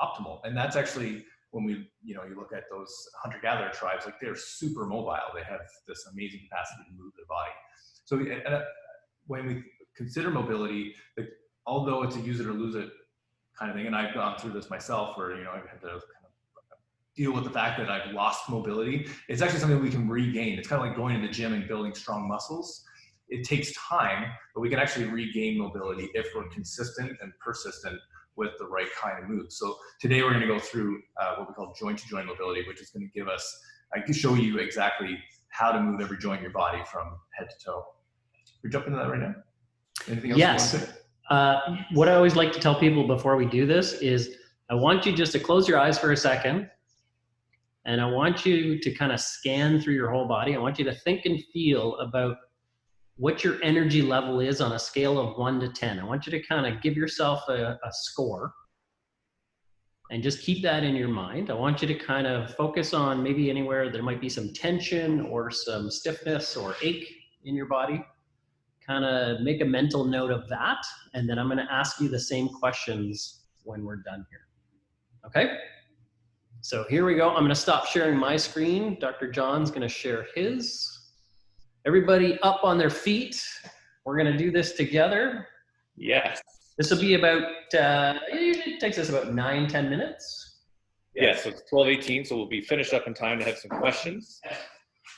optimal. And that's actually when we, you look at those hunter-gatherer tribes, like they're super mobile. They have this amazing capacity to move their body. So when we consider mobility, although it's a use it or lose it kind of thing, and I've gone through this myself where, I've had to kind of deal with the fact that I've lost mobility. It's actually something we can regain. It's kind of like going to the gym and building strong muscles. It takes time, but we can actually regain mobility if we're consistent and persistent with the right kind of moves. So today we're going to go through what we call joint-to-joint mobility, which is going to give us, I can show you exactly how to move every joint in your body from head to toe. We jump into that right now? Anything else? Yes. What I always like to tell people before we do this is I want you just to close your eyes for a second, and I want you to kind of scan through your whole body. I want you to think and feel about what your energy level is on a scale of 1 to 10. I want you to kind of give yourself a score and just keep that in your mind. I want you to kind of focus on maybe anywhere there might be some tension or some stiffness or ache in your body. Kind of make a mental note of that, and then I'm going to ask you the same questions when we're done here. Okay? So here we go. I'm going to stop sharing my screen. Dr. John's going to share his. Everybody up on their feet. We're going to do this together. Yes. This will be about, it takes us about 9-10 minutes. Yes, so it's 12:18, so we'll be finished up in time to have some questions.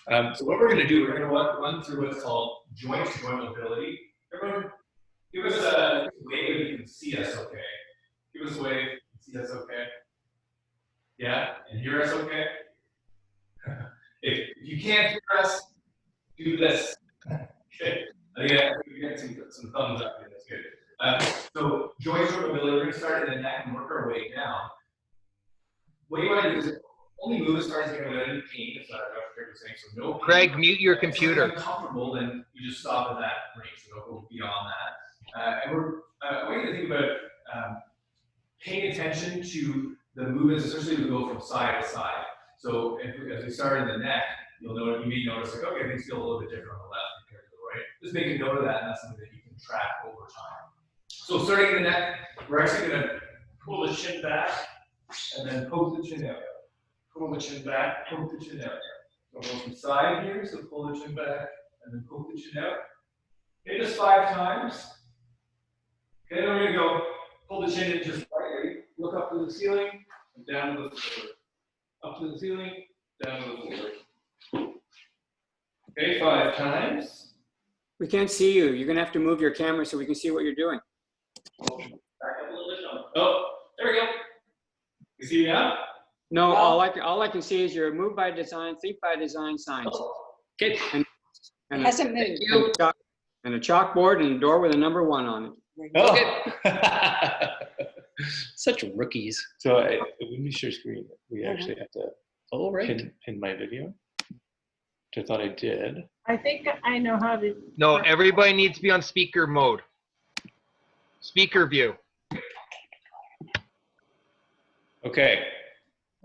So what we're going to do, we're going to run through what's called joint-to-joint mobility. Everyone, give us a wave if you can see us okay. Give us a wave, see us okay. Yeah, and hear us okay. If you can't hear us, do this. Okay. I think we get some thumbs up here. That's good. So joint-to-joint mobility, we're going to start in the neck and work our way down. What you want to do is only move as far as you can without any pain. If Dr. Craig was saying, so no pain. Greg, mute your computer. If you're uncomfortable, then you just stop at that range. So don't go beyond that. And I want you to think about paying attention to the movements, especially we go from side to side. So as we start in the neck, you may notice like, okay, things feel a little bit different on the left compared to the right. Just make a note of that, and that's something that you can track over time. So starting in the neck, we're actually going to pull the chin back and then poke the chin out. Pull the chin back, poke the chin out. So go from side here, so pull the chin back and then poke the chin out. Okay, just 5 times. Okay, then we're going to go pull the chin in just slightly. Look up to the ceiling and down to the floor. Up to the ceiling, down to the floor. Okay, 5 times. We can't see you. You're going to have to move your camera so we can see what you're doing. Back up a little bit. Oh, there we go. You see now? No, all I can see is your move by design, think by design signs. Oh. Okay. And Hasn't moved. And a chalkboard and a door with a number 1 on it. Oh. Such rookies. So when we share screen, we actually have to pin my video, which I thought I did. I think I know how to. No, everybody needs to be on speaker mode. Speaker view. Okay.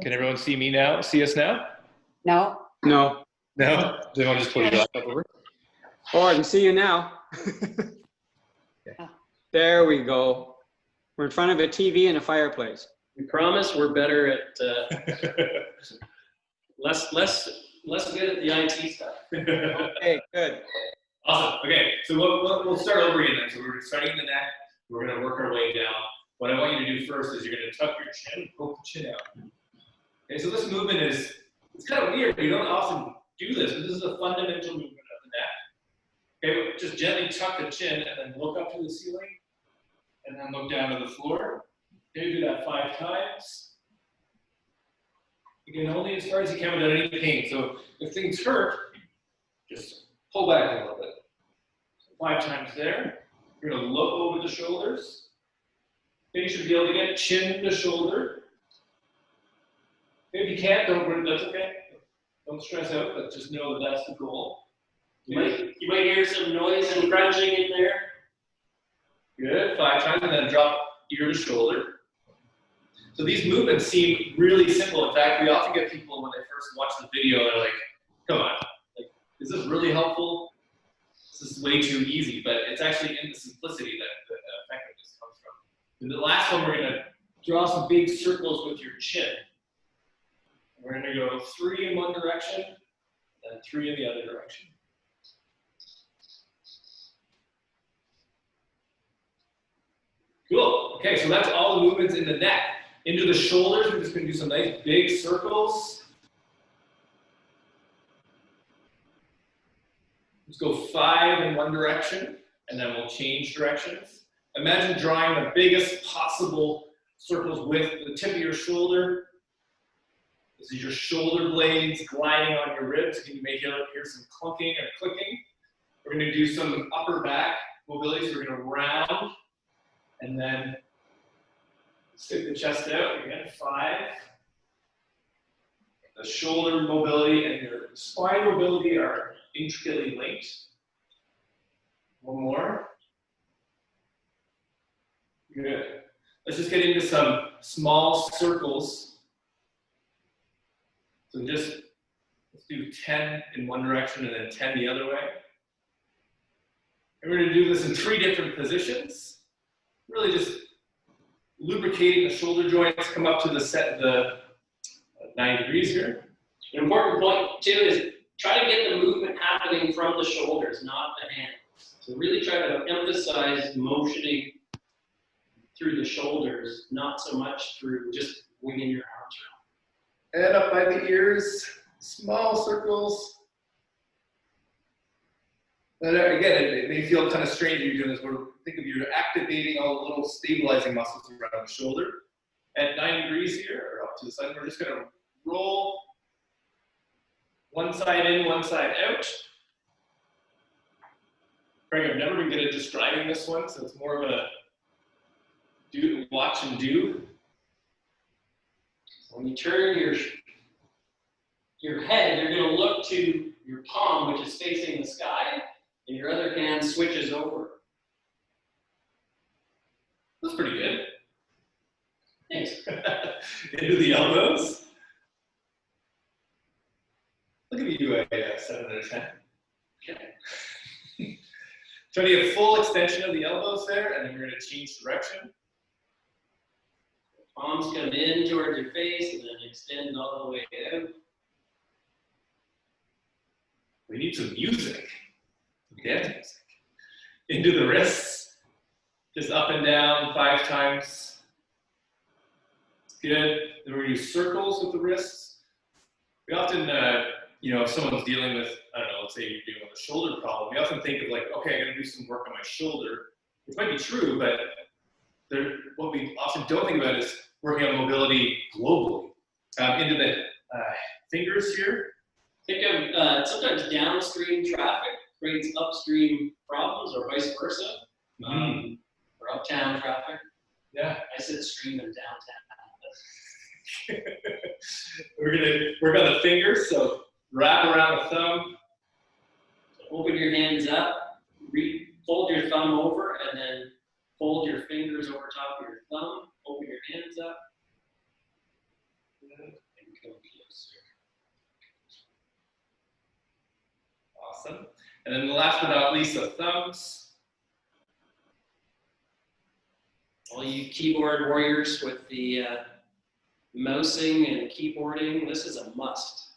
Can everyone see me now? See us now? No. No. No? Do you want to just pull your laptop over? Oh, I can see you now. There we go. We're in front of a TV and a fireplace. We promise we're better at less good at the IT stuff. Okay, good. Awesome. Okay, so we'll start over again then. So we're starting in the neck. We're going to work our way down. What I want you to do first is you're going to tuck your chin, poke the chin out. Okay, so this movement it's kind of weird. You don't often do this, but this is a fundamental movement of the neck. Okay, just gently tuck the chin and then look up to the ceiling and then look down to the floor. Okay, do that 5 times. Again, only as far as you can without any pain. So if things hurt, just pull back a little bit. So 5 times there. You're going to look over the shoulders. Okay, you should be able to get chin to shoulder. If you can't, that's okay. Don't stress out, but just know that that's the goal. You might hear some noise and crunching in there. Good, 5 times, and then drop ear to shoulder. So these movements seem really simple. In fact, we often get people when they first watch the video, they're like, come on, like, is this really helpful? This is way too easy, but it's actually in the simplicity that the effectiveness comes from. And the last one we're going to draw some big circles with your chin. We're going to go 3 in one direction and 3 in the other direction. Cool. Okay, so that's all the movements in the neck. Into the shoulders, we're just going to do some nice big circles. Let's go 5 in one direction, and then we'll change directions. Imagine drawing the biggest possible circles with the tip of your shoulder. This is your shoulder blades gliding on your ribs. You may hear some clunking or clicking. We're going to do some upper back mobility. So we're going to round and then stick the chest out. Again, 5. The shoulder mobility and your spine mobility are intricately linked. One more. Good. Let's just get into some small circles. So let's do 10 in one direction and then 10 the other way. And we're going to do this in 3 different positions. Really just lubricating the shoulder joints, come up to the 90 degrees here. An important point too is try to get the movement happening from the shoulders, not the hands. So really try to emphasize motioning through the shoulders, not so much through just winging your arms around. And up by the ears, small circles. And again, it may feel kind of strange you're doing this, but think of you're activating all the little stabilizing muscles around the shoulder. At 90 degrees here, or up to the side, we're just going to roll one side in, one side out. Craig, I've never been good at describing this one, so it's more of a watch and do. When you turn your head, you're going to look to your palm, which is facing the sky, and your other hand switches over. That's pretty good. Thanks. Into the elbows. Look at you, 7 out of 10. Okay. Try to get full extension of the elbows there, and then we're going to change direction. Palms come in towards your face and then extend all the way out. We need some music. Dance music. Into the wrists. Just up and down 5 times. Good. Then we're going to do circles with the wrists. We often, if someone's dealing with, I don't know, let's say you're dealing with a shoulder problem, we often think of like, okay, I'm going to do some work on my shoulder. Which might be true, but what we often don't think about is working on mobility globally. Into the fingers here. Think of sometimes downstream traffic creates upstream problems or vice versa. Or uptown traffic. Yeah. I said stream and downtown. We're going to work on the fingers, so wrap around the thumb. So open your hands up, fold your thumb over, and then fold your fingers over top of your thumb. Open your hands up. And come closer. Awesome. And then last but not least, the thumbs. All you keyboard warriors with the mousing and keyboarding, this is a must.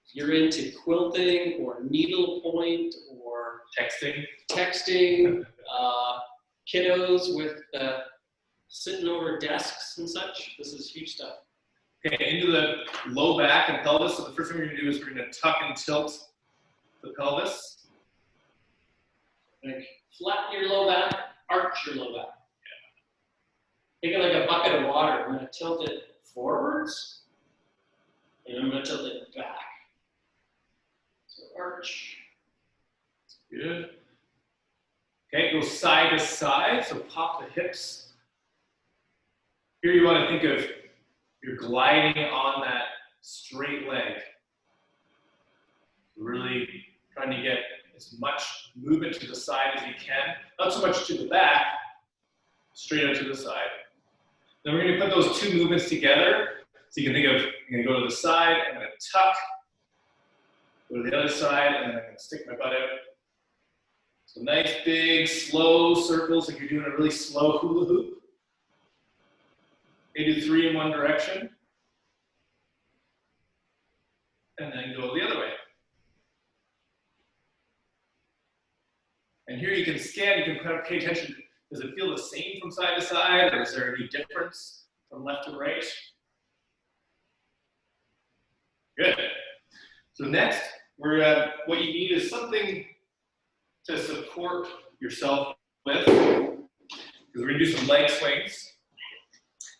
If you're into quilting or needlepoint or texting, kiddos with sitting over desks and such, this is huge stuff. Okay, into the low back and pelvis. So the first thing we're going to do is we're going to tuck and tilt the pelvis. Like flatten your low back, arch your low back. Think of like a bucket of water. I'm going to tilt it forwards, and I'm going to tilt it back. So arch. Good. Okay, go side to side. So pop the hips. Here you want to think of you're gliding on that straight leg. Really trying to get as much movement to the side as you can. Not so much to the back, straight out to the side. Then we're going to put those 2 movements together. So you can think of, I'm going to go to the side, I'm going to tuck, go to the other side, and then I'm going to stick my butt out. So nice, big, slow circles like you're doing a really slow hula hoop. maybe 3 in one direction, and then go the other way. And here you can scan, you can kind of pay attention. Does it feel the same from side to side, or is there any difference from left to right? Good. So next, what you need is something to support yourself with, because we're gonna do some leg swings.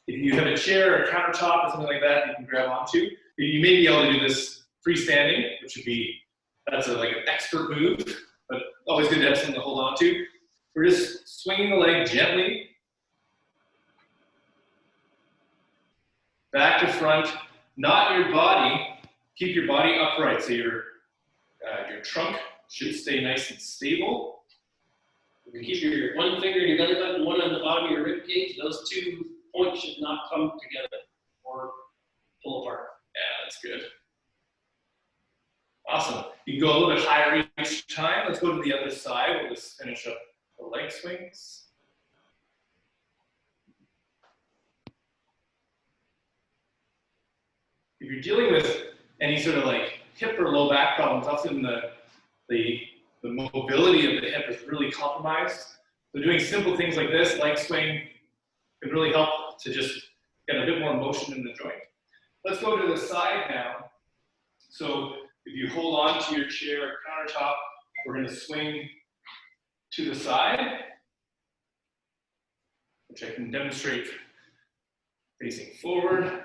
If you have a chair or a countertop or something like that, you can grab onto. You may be able to do this freestanding, which would be, that's like an expert move, but always good to have something to hold on to. We're just swinging the leg gently, back to front, not your body. Keep your body upright, so your trunk should stay nice and stable. You can keep your one finger in your belly button, one on the bottom of your rib cage. Those 2 points should not come together or pull apart. Yeah, that's good. Awesome. You can go a little bit higher each time. Let's go to the other side. We'll just finish up the leg swings. If you're dealing with any sort of like hip or low back problems, often the mobility of the hip is really compromised. So doing simple things like this, leg swing, can really help to just get a bit more motion in the joint. Let's go to the side now. So if you hold on to your chair or countertop, we're going to swing to the side, which I can demonstrate facing forward.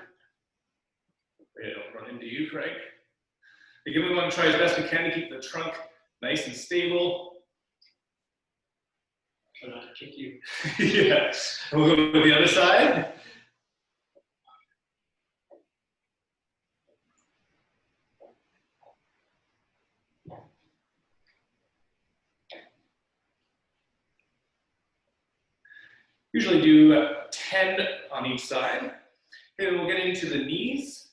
I don't run into you, Craig. Again, we want to try as best we can to keep the trunk nice and stable. Try not to kick you. Yeah. And we'll go to the other side. Usually do 10 on each side. Okay, then we'll get into the knees.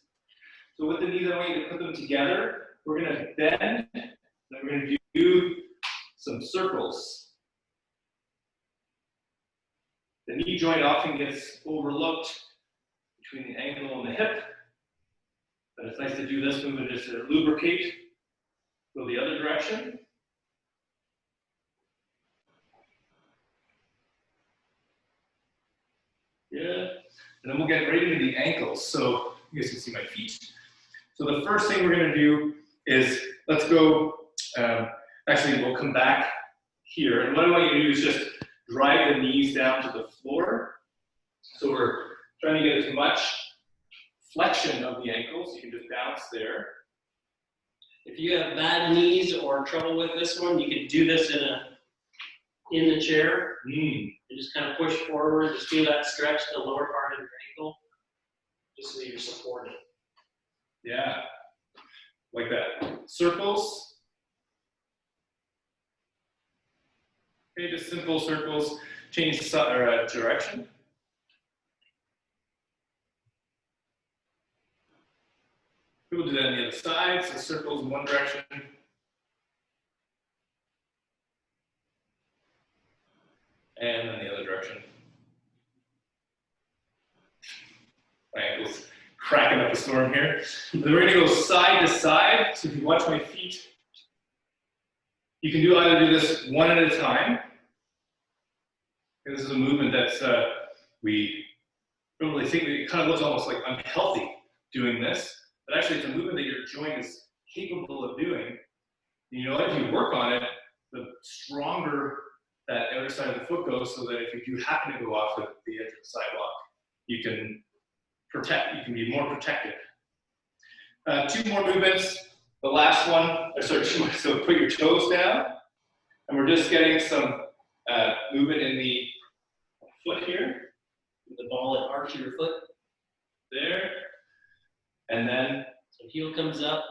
So with the knees, I want you to put them together. We're going to bend, then we're going to do some circles. The knee joint often gets overlooked between the ankle and the hip, but it's nice to do this movement just to lubricate. Go the other direction. Good. And then we'll get right into the ankles. So you guys can see my feet. So the first thing we're going to do is, let's go, actually we'll come back here. And what I want you to do is just drive the knees down to the floor. So we're trying to get as much flexion of the ankles. You can just bounce there. If you have bad knees or trouble with this one, you can do this in the chair. And just kind of push forward. Just feel that stretch the lower part of your ankle, just so you're supported. Yeah, like that. Circles. Okay, just simple circles. Change direction. We'll do that on the other side. So circles in one direction. And then the other direction. My ankle's cracking up a storm here. Then we're going to go side to side. So if you watch my feet, you can either do this one at a time. This is a movement that's we don't really think, it kind of looks almost like unhealthy doing this, but actually it's a movement that your joint is capable of doing. You know, if you work on it, the stronger that other side of the foot goes, so that if you do happen to go off the edge of the sidewalk, you can be more protected. 2 more movements. The last one, so put your toes down, and we're just getting some movement in the foot here. The ball and arch of your foot. There. And then, so heel comes up,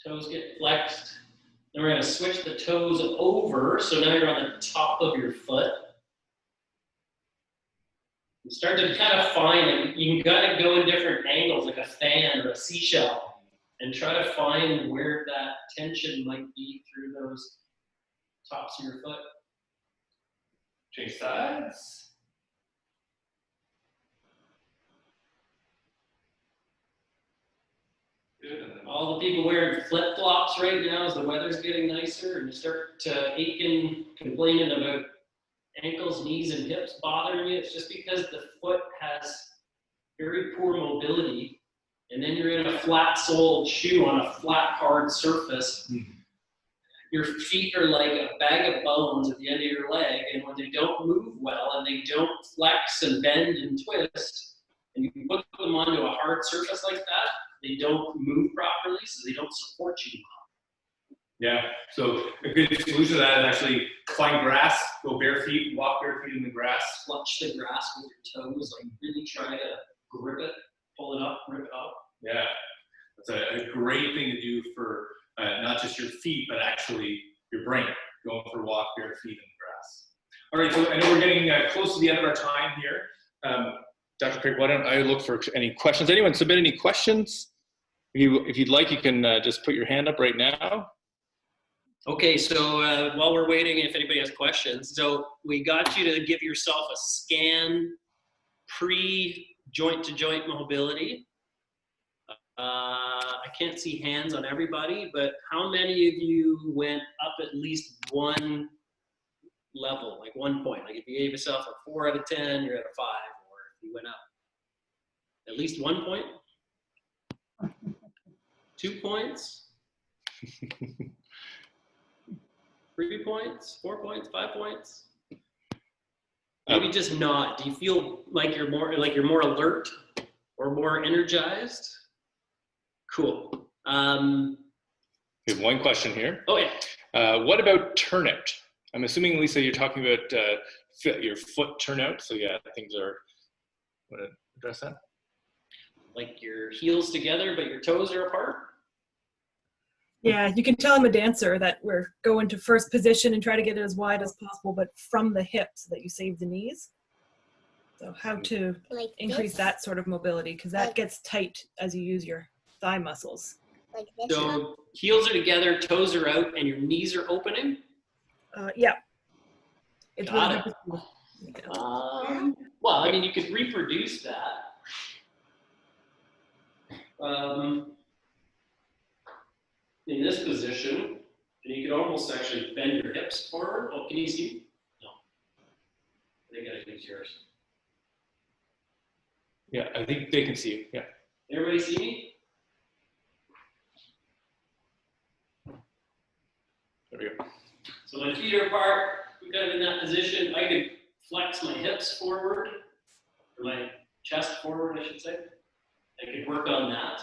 toes get flexed. Then we're going to switch the toes over, so now you're on the top of your foot. You start to kind of find, like, you can kind of go in different angles, like a fan or a seashell, and try to find where that tension might be through those tops of your foot. change sides. all the people wearing flip-flops right now as the weather's getting nicer and you start aching, complaining about ankles, knees, and hips bothering you, it's just because the foot has very poor mobility. And then you're in a flat-soled shoe on a flat, hard surface. Your feet are like a bag of bones at the end of your leg, and when they don't move well and they don't flex and bend and twist, and you put them onto a hard surface like that, they don't move properly, so they don't support you well. Yeah, so a good solution to that is actually find grass, go bare feet, walk bare feet in the grass. Clutch the grass with your toes, like really try to grip it, pull it up, rip it up. Yeah, that's a great thing to do for not just your feet, but actually your brain, going for a walk, bare feet in the grass. All right, so I know we're getting close to the end of our time here. Dr. Craig, why don't I look for any questions? Anyone submit any questions? If you'd like, you can just put your hand up right now. Okay, so while we're waiting, if anybody has questions, so we got you to give yourself a scan pre-joint-to-joint mobility. I can't see hands on everybody, but how many of you went up at least one level, like 1 point? Like if you gave yourself a 4 out of 10, you're at a 5, or if you went up at least 1 point? 2 points? 3 points? 4 points? 5 points? Maybe just not. Do you feel like you're more alert or more energized? Cool. We have one question here. Oh yeah. What about turnout? I'm assuming, Lisa, you're talking about your foot turnout. So yeah, things are. Want to address that? Like your heels together, but your toes are apart? Yeah, you can tell I'm a dancer that we're going to first position and try to get it as wide as possible, but from the hips so that you save the knees. So how to Like increase this? that sort of mobility, because that Like- gets tight as you use your thigh muscles. Like this one? So heels are together, toes are out, and your knees are opening? Yeah. It's Got really it. difficult. Well, I mean, you could reproduce that. In this position, and you could almost actually bend your hips forward. Oh, can you see me? No. I think I use yours. Yeah, I think they can see you. Yeah. Everybody see me? There we go. So my feet are apart. I'm kind of in that position. I could flex my hips forward, or my chest forward, I should say. I could work on that.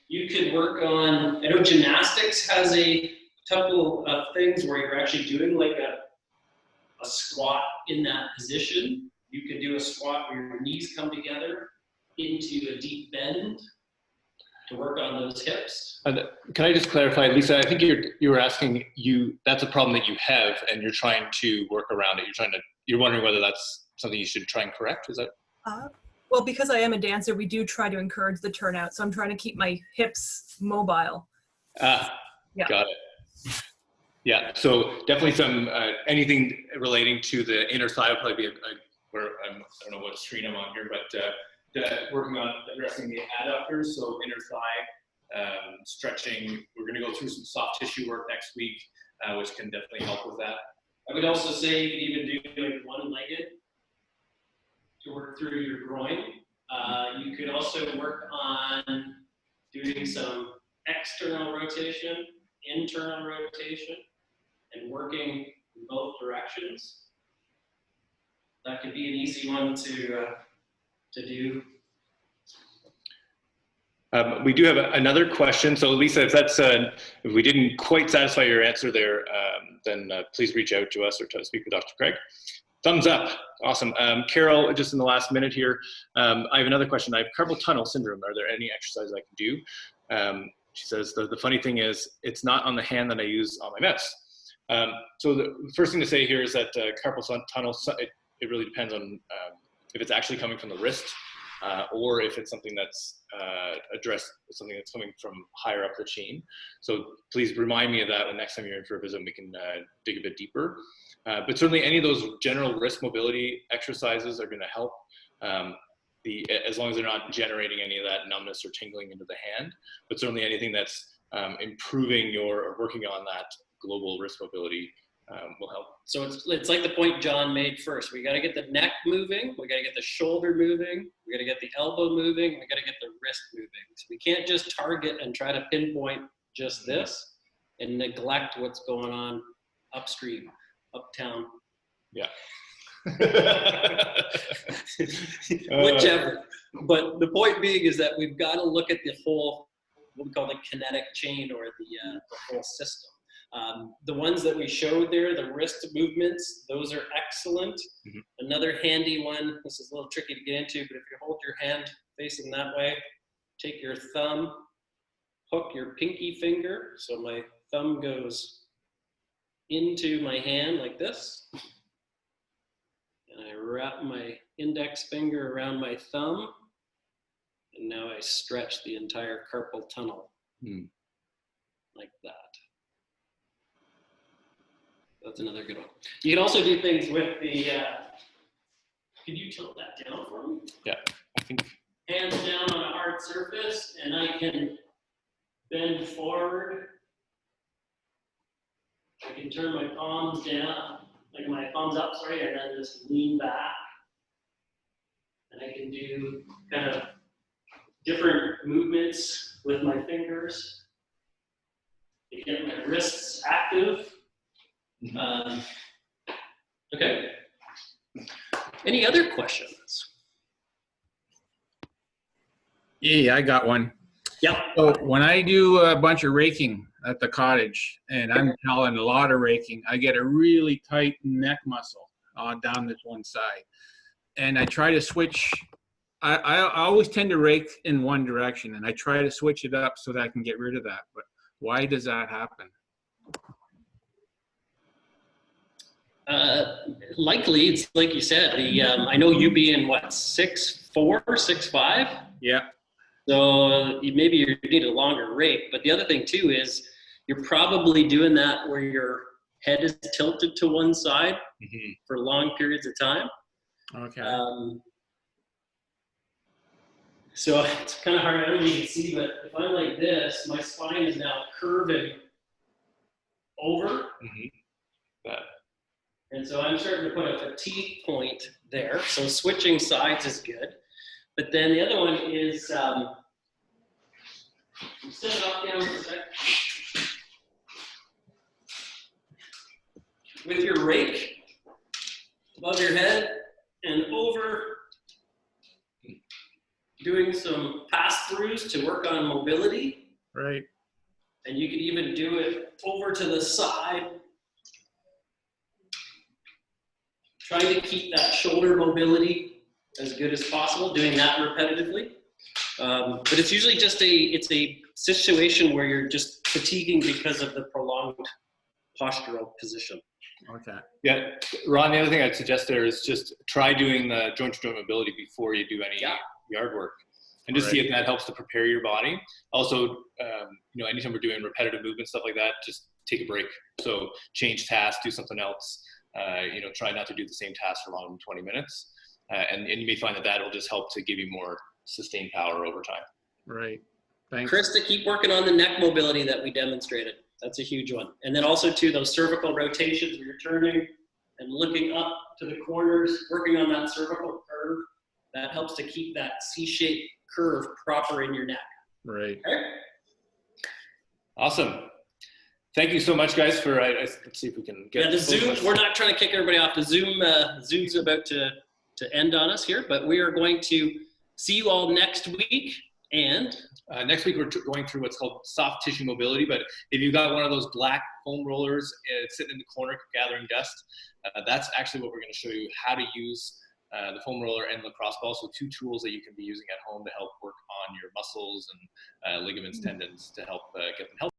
You could work on, I know gymnastics has a couple of things where you're actually doing like a squat in that position. You could do a squat where your knees come together into a deep bend to work on those hips. Can I just clarify, Lisa? I think you were asking that's a problem that you have, and you're trying to work around it. You're wondering whether that's something you should try and correct. Is that? Well, because I am a dancer, we do try to encourage the turnout. So I'm trying to keep my hips mobile. Yeah. Got it. Yeah. So definitely some anything relating to the inner thigh will probably be I don't know what screen I'm on here, but working on addressing the adductors, so inner thigh, stretching. We're going to go through some soft tissue work next week, which can definitely help with that. I would also say you could even do like one-legged to work through your groin. You could also work on doing some external rotation, internal rotation, and working in both directions. That could be an easy one to do. We do have another question. So Lisa, if we didn't quite satisfy your answer there, then please reach out to us or to speak with Dr. Craig. Thumbs up. Awesome. Carol, just in the last minute here, I have another question. I have carpal tunnel syndrome. Are there any exercises I can do? She says, the funny thing is, it's not on the hand that I use on my meds. So the first thing to say here is that carpal tunnel, it really depends on if it's actually coming from the wrist or if it's something that's something that's coming from higher up the chain. So please remind me of that when next time you're in for a visit, we can dig a bit deeper. But certainly any of those general wrist mobility exercises are going to help. as long as they're not generating any of that numbness or tingling into the hand, but certainly anything that's improving or working on that global wrist mobility will help. So it's like the point John made first. We got to get the neck moving. We got to get the shoulder moving. We got to get the elbow moving. We got to get the wrist moving. So we can't just target and try to pinpoint just this and neglect what's going on upstream, uptown. Yeah. Whichever. But the point being is that we've got to look at the whole, what we call the kinetic chain, or the whole system. The ones that we showed there, the wrist movements, those are excellent. Mm-hmm. Another handy one, this is a little tricky to get into, but if you hold your hand facing that way, take your thumb, hook your pinky finger, so my thumb goes into my hand like this, and I wrap my index finger around my thumb, and now I stretch the entire carpal tunnel like that. That's another good one. You can also do things with the, could you tilt that down for me? Yeah, I think. Hands down on a hard surface, and I can bend forward. I can turn my palms down, like my palms up, sorry, and then just lean back. And I can do kind of different movements with my fingers to get my wrists active. Okay. Any other questions? Yeah, I got one. Yep. So when I do a bunch of raking at the cottage, and I'm telling a lot of raking, I get a really tight neck muscle down this one side. And I try to switch. I always tend to rake in one direction, and I try to switch it up so that I can get rid of that. But why does that happen? Likely, it's like you said, I know you being what, 6'4", 6'5"? Yeah. So maybe you need a longer rake, but the other thing too is you're probably doing that where your head is tilted to one side for long periods of time. Okay. So it's kind of hard, I don't know if you can see, but if I'm like this, my spine is now curving over. And so I'm starting to put a fatigue point there. So switching sides is good. But then the other one is, set it up down for a sec. With your rake above your head and over, doing some pass-throughs to work on mobility. Right. And you could even do it over to the side. Trying to keep that shoulder mobility as good as possible, doing that repetitively. But it's usually just it's a situation where you're just fatiguing because of the prolonged postural position. Okay. Yeah, Ron, the other thing I'd suggest there is just try doing the joint-to-joint mobility before you do any yard work, and just see if that helps to prepare your body. Also, anytime we're doing repetitive movement, stuff like that, just take a break. So change tasks, do something else. Try not to do the same task for longer than 20 minutes. And you may find that will just help to give you more sustained power over time. Right. Thanks. Krista, keep working on the neck mobility that we demonstrated. That's a huge one. And then also too, those cervical rotations where you're turning and looking up to the corners, working on that cervical curve. That helps to keep that C-shaped curve proper in your neck. Right. Okay? Awesome. Thank you so much, guys, for, let's see if we can get the Zoom, we're not trying to kick everybody off. The Zoom's about to end on us here, but we are going to see you all next week. And next week, we're going through what's called soft tissue mobility. But if you've got one of those black foam rollers sitting in the corner gathering dust, that's actually what we're going to show you how to use the foam roller and lacrosse ball. So 2 tools that you can be using at home to help work on your muscles and ligaments, tendons to help get them healthy.